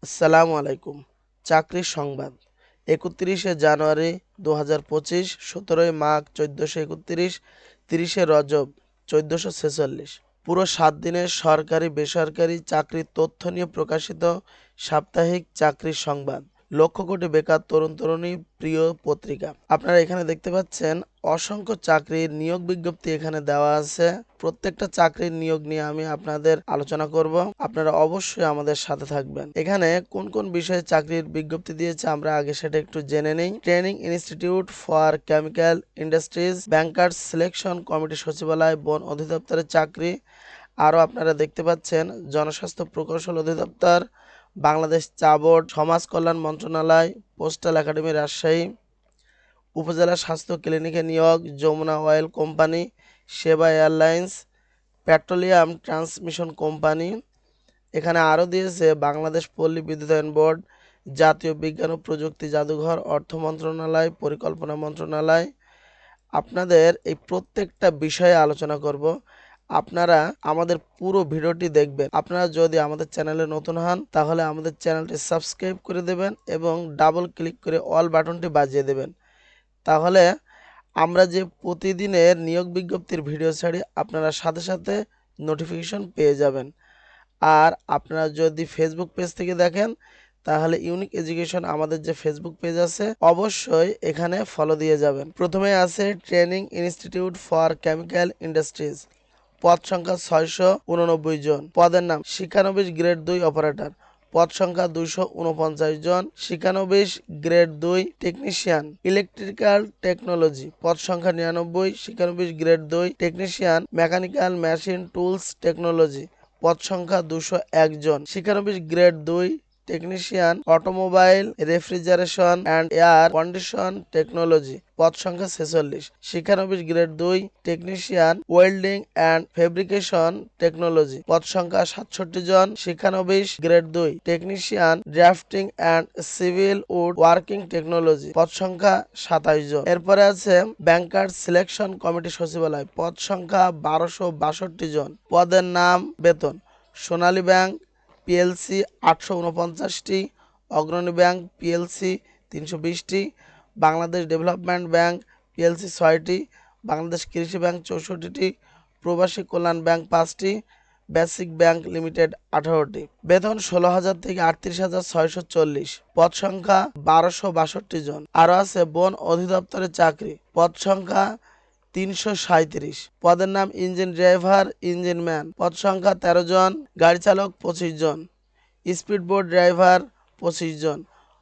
আসসালামু আলাইকুম। চাকরির সংবাদ ৩১শে জানুয়ারি ২০২৫, ১৭ই মাঘ ১৪৩১, ৩০শে রজব ১৪৪৬। পুরো ৭ দিনের সরকারি বেসরকারি চাকরির তথ্য নিয়ে প্রকাশিত সাপ্তাহিক চাকরির সংবাদ। লক্ষ কোটি বেকার তরুণ তরুণী প্রিয় পত্রিকা। আপনারা এখানে দেখতে পাচ্ছেন অসংখ্য চাকরির নিয়োগ বিজ্ঞপ্তি এখানে দেওয়া আছে। প্রত্যেকটা চাকরির নিয়োগ নিয়ে আমি আপনাদের আলোচনা করব। আপনারা অবশ্যই আমাদের সাথে থাকবেন। এখানে কোন কোন বিষয়ে চাকরির বিজ্ঞপ্তি দিয়েছে আমরা আগে সেটা একটু জেনে নেই। Training institute for chemical industries, bankers selection committee সচিবালয়, বন অধিদপ্তরের চাকরি। আরও আপনারা দেখতে পাচ্ছেন জনস্বাস্থ্য প্রকৌশল অধিদপ্তর, বাংলাদেশ চা বোর্ড, সমাজ কল্যাণ মন্ত্রণালয়, পোস্টাল একাডেমি রাজশাহী, উপজেলা স্বাস্থ্য ক্লিনিকে নিয়োগ, যমুনা অয়েল কোম্পানি, সেবা এয়ারলাইন্স, পেট্রোলিয়াম ট্রান্সমিশন কোম্পানি। এখানে আরও দিয়েছে বাংলাদেশ পল্লী বিদ্যুতায়ন বোর্ড, জাতীয় বিজ্ঞান ও প্রযুক্তি জাদুঘর, অর্থ মন্ত্রণালয়, পরিকল্পনা মন্ত্রণালয়। আপনাদের এই প্রত্যেকটা বিষয়ে আলোচনা করব। আপনারা আমাদের পুরো ভিডিওটি দেখবেন। আপনারা যদি আমাদের চ্যানেলে নতুন হন তাহলে আমাদের চ্যানেলটি সাবস্ক্রাইব করে দেবেন এবং ডাবল ক্লিক করে অল বাটনটি বাজিয়ে দেবেন। তাহলে আমরা যে প্রতিদিনের নিয়োগ বিজ্ঞপ্তির ভিডিও ছাড়ি আপনারা সাথে সাথে নোটিফিকেশন পেয়ে যাবেন। আর আপনারা যদি ফেসবুক পেজ থেকে দেখেন তাহলে ইউনিক এডুকেশন আমাদের যে ফেসবুক পেজ আছে অবশ্যই এখানে ফলো দিয়ে যাবেন। প্রথমে আছে training institute for chemical industries, পদ সংখ্যা 689 জন, পদের নাম শিক্ষানবিশ গ্রেড 2 অপারেটর, পদ সংখ্যা 249 জন, শিক্ষানবিশ গ্রেড 2 টেকনিশিয়ান ইলেকট্রিক্যাল টেকনোলজি, পদ সংখ্যা 99, শিক্ষানবিশ grade 2 technician mechanical machine tools technology, পদ সংখ্যা 201 জন, শিক্ষানবিশ grade 2 technician automobile refrigeration and air condition technology, পদ সংখ্যা 46, শিক্ষানবিশ grade 2 technician welding and fabrication technology, পদ সংখ্যা 67 জন, শিক্ষানবিশ grade 2 technician drafting and civil wood working technology, পদ সংখ্যা 27 জন। এরপরে আছে ব্যাংকার্স সিলেকশন কমিটি সচিবালয়, পদ সংখ্যা 1262 জন, পদের নাম বেতন সোনালী ব্যাংক পিএলসি 849টি, অগ্রণী ব্যাংক পিএলসি 320টি, বাংলাদেশ ডেভেলপমেন্ট ব্যাংক পিএলসি 6টি, বাংলাদেশ কৃষি ব্যাংক 64টি, প্রবাসী কল্যাণ ব্যাংক 5টি, বেসিক ব্যাংক লিমিটেড 18টি। বেতন 16,000 থেকে 38,640, পদ সংখ্যা 1262 জন। আরও আছে বন অধিদপ্তরের চাকরি, পদ সংখ্যা 337, পদের নাম ইঞ্জিন ড্রাইভার ইঞ্জিনম্যান, পদ সংখ্যা 13 জন, গাড়ি চালক 25 জন, স্পিডবোট ড্রাইভার 25 জন,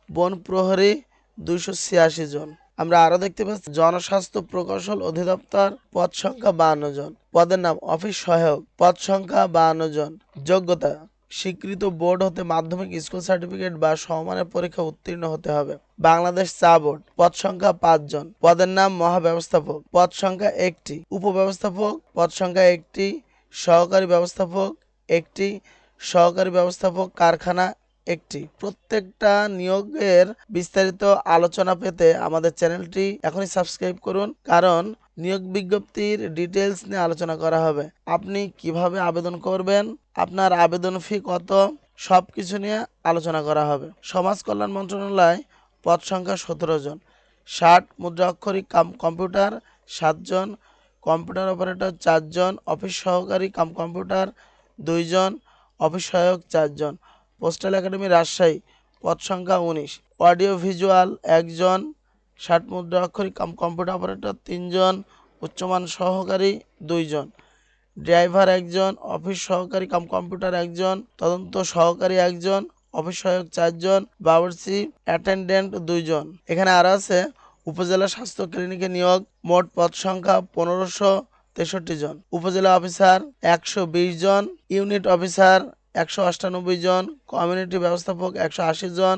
বন প্রহরী 286 জন। আমরা আরো দেখতে পাচ্ছি জনস্বাস্থ্য প্রকৌশল অধিদপ্তর, পদ সংখ্যা 52 জন, পদের নাম অফিস সহায়ক, পদ সংখ্যা 52 জন। যোগ্যতা স্বীকৃত বোর্ড হতে মাধ্যমিক স্কুল সার্টিফিকেট বা সমমানের পরীক্ষা উত্তীর্ণ হতে হবে। বাংলাদেশ চা বোর্ড, পদ সংখ্যা 5 জন, পদের নাম মহাব্যবস্থাপক, পদ সংখ্যা 1টি, উপব্যবস্থাপক, পদ সংখ্যা 1টি, সহকারী ব্যবস্থাপক 1টি, সহকারী ব্যবস্থাপক কারখানা 1টি। প্রত্যেকটা নিয়োগের বিস্তারিত আলোচনা পেতে আমাদের চ্যানেলটি এখনই সাবস্ক্রাইব করুন, কারণ নিয়োগ বিজ্ঞপ্তির ডিটেলস নিয়ে আলোচনা করা হবে। আপনি কিভাবে আবেদন করবেন, আপনার আবেদন ফি কত, সব কিছু নিয়ে আলোচনা করা হবে। সমাজ কল্যাণ মন্ত্রণালয়, পদ সংখ্যা 17 জন, 60 মুদ্রা অক্ষরিক কম্পিউটার 7 জন, কম্পিউটার অপারেটর 4 জন, অফিস সহকারী কম্পিউটার 2 জন, অফিস সহায়ক 4 জন। পোস্টাল একাডেমি রাজশাহী, পদ সংখ্যা 19, অডিও ভিজুয়াল 1 জন, 60 মুদ্রা অক্ষরিক কম্পিউটার অপারেটর 3 জন, উচ্চমান সহকারী 2 জন, ড্রাইভার 1 জন, অফিস সহকারী কম্পিউটার 1 জন, তদন্ত সহকারী 1 জন, অফিস সহায়ক 4 জন, বাবুর্চি অ্যাটেন্ডেন্ট 2 জন। এখানে আর আছে উপজেলা স্বাস্থ্য ক্লিনিকে নিয়োগ, মোট পদ সংখ্যা 1563 জন, উপজেলা অফিসার 120 জন, ইউনিট অফিসার 198 জন, কমিউনিটি ব্যবস্থাপক 180 জন,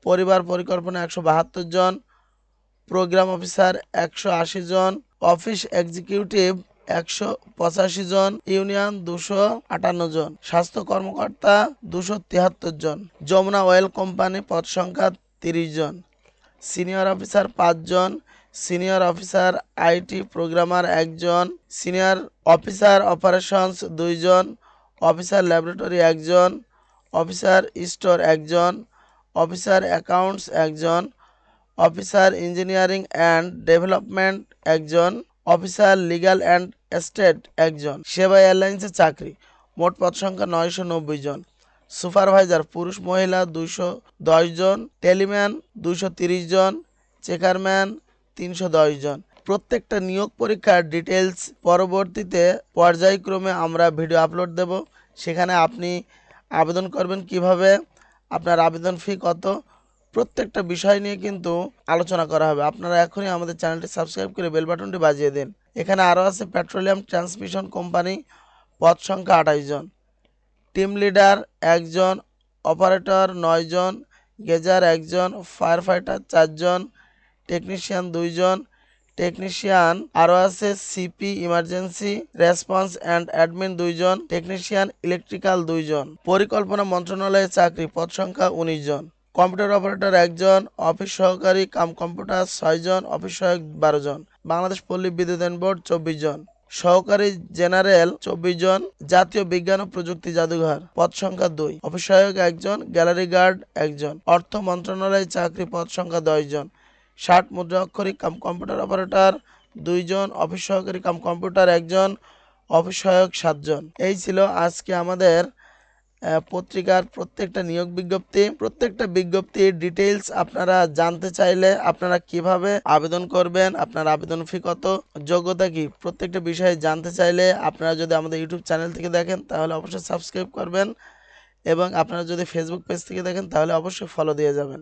পরিবার পরিকল্পনা 172 জন, প্রোগ্রাম অফিসার 180 জন, অফিস এক্সিকিউটিভ 185 জন, ইউনিয়ন 258 জন, স্বাস্থ্য কর্মকর্তা 273 জন। যমুনা অয়েল কোম্পানি, পদ সংখ্যা 30 জন, সিনিয়র অফিসার 5 জন, সিনিয়র অফিসার আইটি প্রোগ্রামার 1 জন, সিনিয়র অফিসার অপারেশনস 2 জন, অফিসার ল্যাবরেটরি 1 জন, অফিসার স্টোর একজন, অফিসার অ্যাকাউন্টস একজন, অফিসার ইঞ্জিনিয়ারিং অ্যান্ড ডেভেলপমেন্ট একজন, অফিসার লিগ্যাল অ্যান্ড এস্টেট একজন। সেবা এয়ারলাইন্সে চাকরি, মোট পদ সংখ্যা 990 জন। সুপারভাইজার পুরুষ মহিলা 210 জন, টেলিম্যান 230 জন, চেকারম্যান 310 জন। প্রত্যেকটা নিয়োগ পরীক্ষার ডিটেলস পরবর্তীতে পর্যায়ক্রমে আমরা ভিডিও আপলোড দেব, সেখানে আপনি আবেদন করবেন কিভাবে, আপনার আবেদন ফি কত, প্রত্যেকটা বিষয় নিয়ে কিন্তু আলোচনা করা হবে। আপনারা এখনই আমাদের চ্যানেলটি সাবস্ক্রাইব করে বেল বাটনটি বাজিয়ে দিন। এখানে আরও আছে পেট্রোলিয়াম ট্রান্সমিশন কোম্পানি, পদ সংখ্যা 28 জন, টিম লিডার একজন, অপারেটর 9 জন, গেজার একজন, ফায়ার ফাইটার 4 জন, টেকনিশিয়ান 2 জন, টেকনিশিয়ান আরও আছে CP emergency response and admin 2 জন, টেকনিশিয়ান ইলেকট্রিক্যাল 2 জন। পরিকল্পনা মন্ত্রণালয়ে চাকরি, পদ সংখ্যা 19 জন। কম্পিউটার অপারেটর একজন, অফিস সহকারী কাম কম্পিউটার 6 জন, অফিস সহায়ক 12 জন। বাংলাদেশ পল্লী বিদ্যুতায়ন বোর্ড 24 জন, সহকারী জেনারেল 24 জন, জাতীয় বিজ্ঞান ও প্রযুক্তি জাদুঘর, পদ সংখ্যা 2, অফিস সহায়ক একজন, গ্যালারি গার্ড একজন। অর্থ মন্ত্রণালয়ে চাকরি, পদ সংখ্যা 10 জন, 60 মুদ্রা অক্ষরিক কাম কম্পিউটার অপারেটর 2 জন, অফিস সহকারী কাম কম্পিউটার একজন, অফিস সহায়ক 7 জন। এই ছিল আজকে আমাদের পত্রিকার প্রত্যেকটা নিয়োগ বিজ্ঞপ্তি। প্রত্যেকটা বিজ্ঞপ্তির ডিটেইলস আপনারা জানতে চাইলে আপনারা কিভাবে আবেদন করবেন, আপনার আবেদন ফি কত, যোগ্যতা কি, প্রত্যেকটা বিষয়ে জানতে চাইলে আপনারা যদি আমাদের ইউটিউব চ্যানেল থেকে দেখেন তাহলে অবশ্যই সাবস্ক্রাইব করবেন, এবং আপনারা যদি ফেসবুক পেজ থেকে দেখেন তাহলে অবশ্যই ফলো দিয়ে যাবেন।